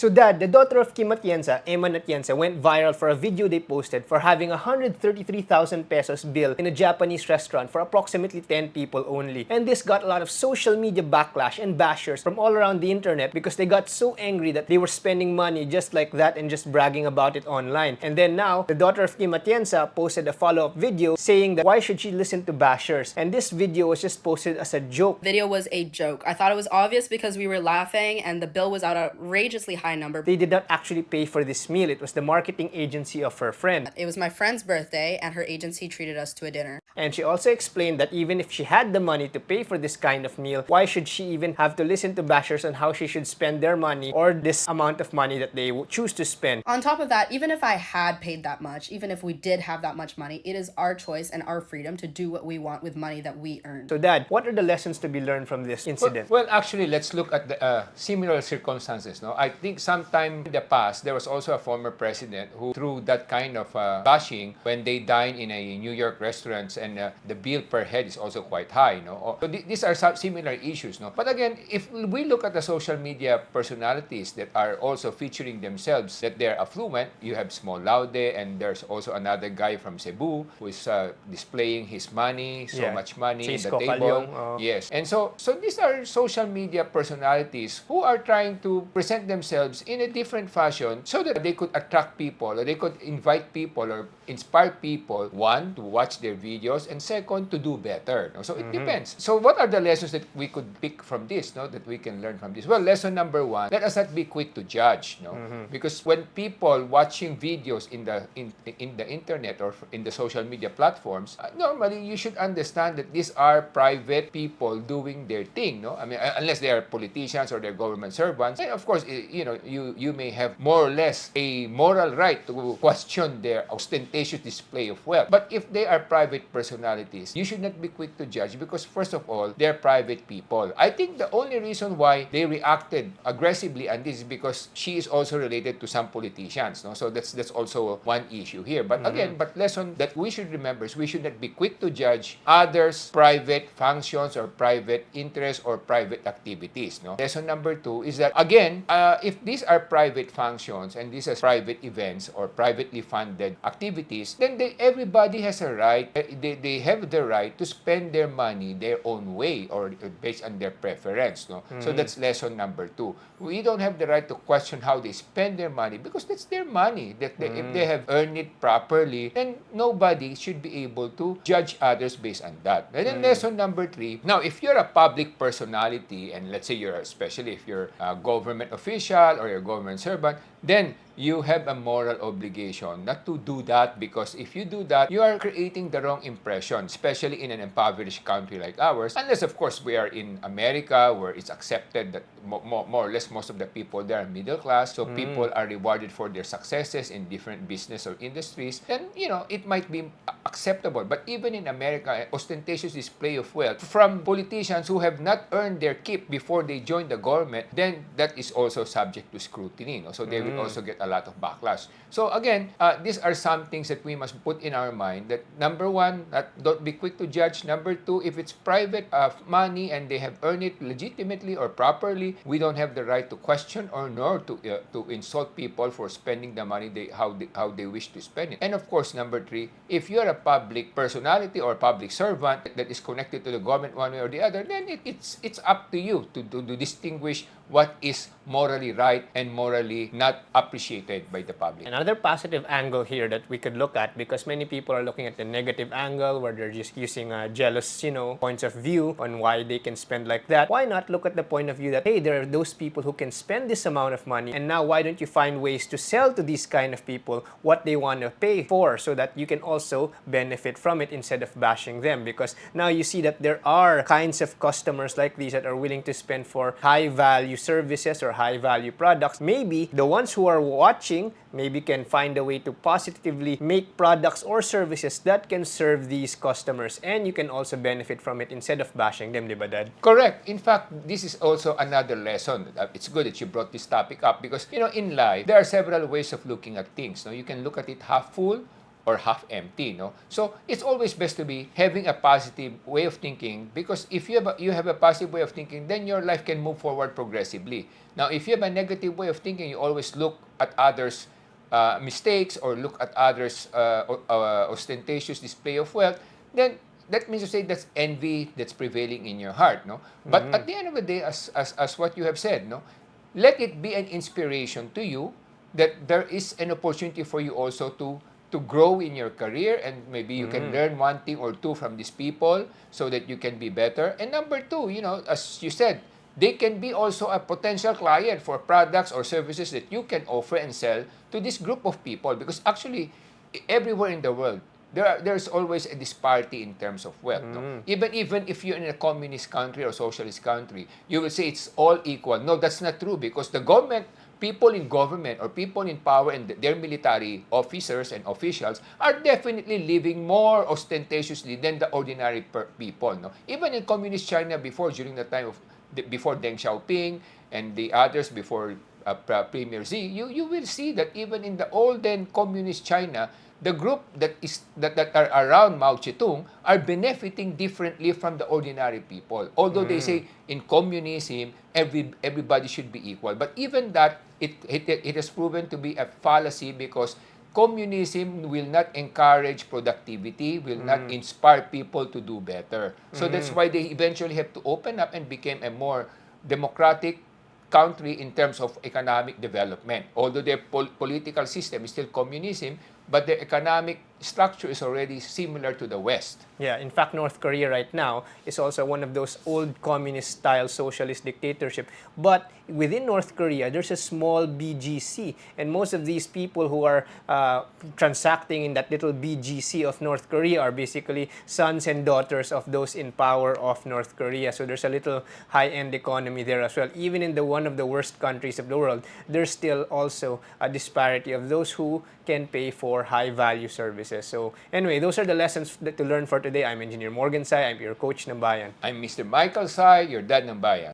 So Dad, the daughter of Kim Atienza, Emman Atienza, went viral for a video they posted for having a 133,000 pesos bill in a Japanese restaurant for approximately 10 people only. And this got a lot of social media backlash and bashers from all around the internet because they got so angry that they were spending money just like that and just bragging about it online. And then now, the daughter of Kim Atienza posted a follow-up video saying that why should she listen to bashers? And this video was just posted as a joke. Video was a joke. I thought it was obvious because we were laughing and the bill was outrageously high number. They did not actually pay for this meal. It was the marketing agency of her friend. It was my friend's birthday and her agency treated us to a dinner. And she also explained that even if she had the money to pay for this kind of meal, why should she even have to listen to bashers on how she should spend their money or this amount of money that they choose to spend. On top of that, even if I had paid that much, even if we did have that much money, it is our choice and our freedom to do what we want with money that we earn. So Dad, what are the lessons to be learned from this incident? Well, actually, let's look at the similar circumstances. No, I think sometime in the past there was also a former president who, through that kind of bashing, when they dine in a New York restaurants and the bill per head is also quite high. No, so these are some similar issues. No, but again, if we look at the social media personalities that are also featuring themselves that they're affluent, you have Small Laude, and there's also another guy from Cebu who is displaying his money, so much money in the table. Yes, and so these are social media personalities who are trying to present themselves in a different fashion so that they could attract people, or they could invite people or inspire people, one, to watch their videos, and second, to do better. No? So it depends. So what are the lessons that we could pick from this, no? That we can learn from this? Well, lesson number one, let us not be quick to judge, no? Because when people watching videos in the internet or in the social media platforms, normally you should understand that these are private people doing their thing, no? I mean, unless they are politicians or they're government servants, then of course, you may have more or less a moral right to question their ostentatious display of wealth. But if they are private personalities, you should not be quick to judge because first of all, they're private people. I think the only reason why they reacted aggressively on this is because she is also related to some politicians, no? So that's also one issue here. But again, but lesson that we should remember is we should not be quick to judge others' private functions or private interests or private activities, no? Lesson number two is that again, if these are private functions and these are private events or privately funded activities, then everybody has a right, they have the right to spend their money their own way or based on their preference, no? So that's lesson number two. We don't have the right to question how they spend their money because that's their money. That if they have earned it properly, then nobody should be able to judge others based on that. And then lesson number three, now if you're a public personality and let's say especially if you're a government official or you're a government servant, then you have a moral obligation not to do that, because if you do that, you are creating the wrong impression, especially in an impoverished country like ours. Unless, of course, we are in America where it's accepted that more or less most of the people there are middle class, so people are rewarded for their successes in different business or industries, then, it might be acceptable. But even in America, ostentatious display of wealth from politicians who have not earned their keep before they join the government, then that is also subject to scrutiny. No? So they will also get a lot of backlash. So again, these are some things that we must put in our mind that number one, don't be quick to judge. Number two, if it's private money and they have earned it legitimately or properly, we don't have the right to question or nor to insult people for spending the money how they wish to spend it. And of course, number three, if you're a public personality or public servant that is connected to the government one way or the other, then it's up to you to distinguish what is morally right and morally not appreciated by the public. Another positive angle here that we could look at, because many people are looking at the negative angle where they're just using jealous, points of view on why they can spend like that. Why not look at the point of view that, hey, there are those people who can spend this amount of money, and now why don't you find ways to sell to these kind of people what they want to pay for so that you can also benefit from it instead of bashing them? Because now you see that there are kinds of customers like these that are willing to spend for high value services or high value products. Maybe the ones who are watching maybe can find a way to positively make products or services that can serve these customers, and you can also benefit from it instead of bashing them, di ba, Dad? Correct. In fact, this is also another lesson. It's good that you brought this topic up because, in life, there are several ways of looking at things. No? You can look at it half full or half empty, no? So it's always best to be having a positive way of thinking, because if you have a positive way of thinking, then your life can move forward progressively. Now, if you have a negative way of thinking, you always look at others' mistakes or look at others' ostentatious display of wealth, then that means to say that's envy that's prevailing in your heart, no? But at the end of the day, as what you have said, no, let it be an inspiration to you that there is an opportunity for you also to grow in your career, and maybe you can learn one thing or two from these people so that you can be better. And number two, you know, as you said, they can be also a potential client for products or services that you can offer and sell to this group of people, because actually everywhere in the world there's always a disparity in terms of wealth, no? Even if you're in a communist country or socialist country, you will say it's all equal. No, that's not true, because the government, people in government or people in power and their military officers and officials are definitely living more ostentatiously than the ordinary people, no? Even in communist China before, during the time of before Deng Xiaoping and the others before Premier Xi, you will see that even in the olden communist China, the group that are around Mao Zedong are benefiting differently from the ordinary people. Although they say in communism everybody should be equal, but even that it has proven to be a fallacy, because communism will not encourage productivity, will not inspire people to do better. So that's why they eventually have to open up and became a more democratic country in terms of economic development. Although their political system is still communism, but their economic structure is already similar to the West. Yeah, in fact, North Korea right now is also one of those old communist-style socialist dictatorship. But within North Korea, there's a small BGC, and most of these people who are transacting in that little BGC of North Korea are basically sons and daughters of those in power of North Korea. So there's a little high-end economy there as well. Even in the one of the worst countries of the world, there's still also a disparity of those who can pay for high-value services. So anyway, those are the lessons to learn for today. I'm Engineer Morgan Sai. I'm your coach ng Bayan. I'm Mr. Michael Sai, your dad ng Bayan.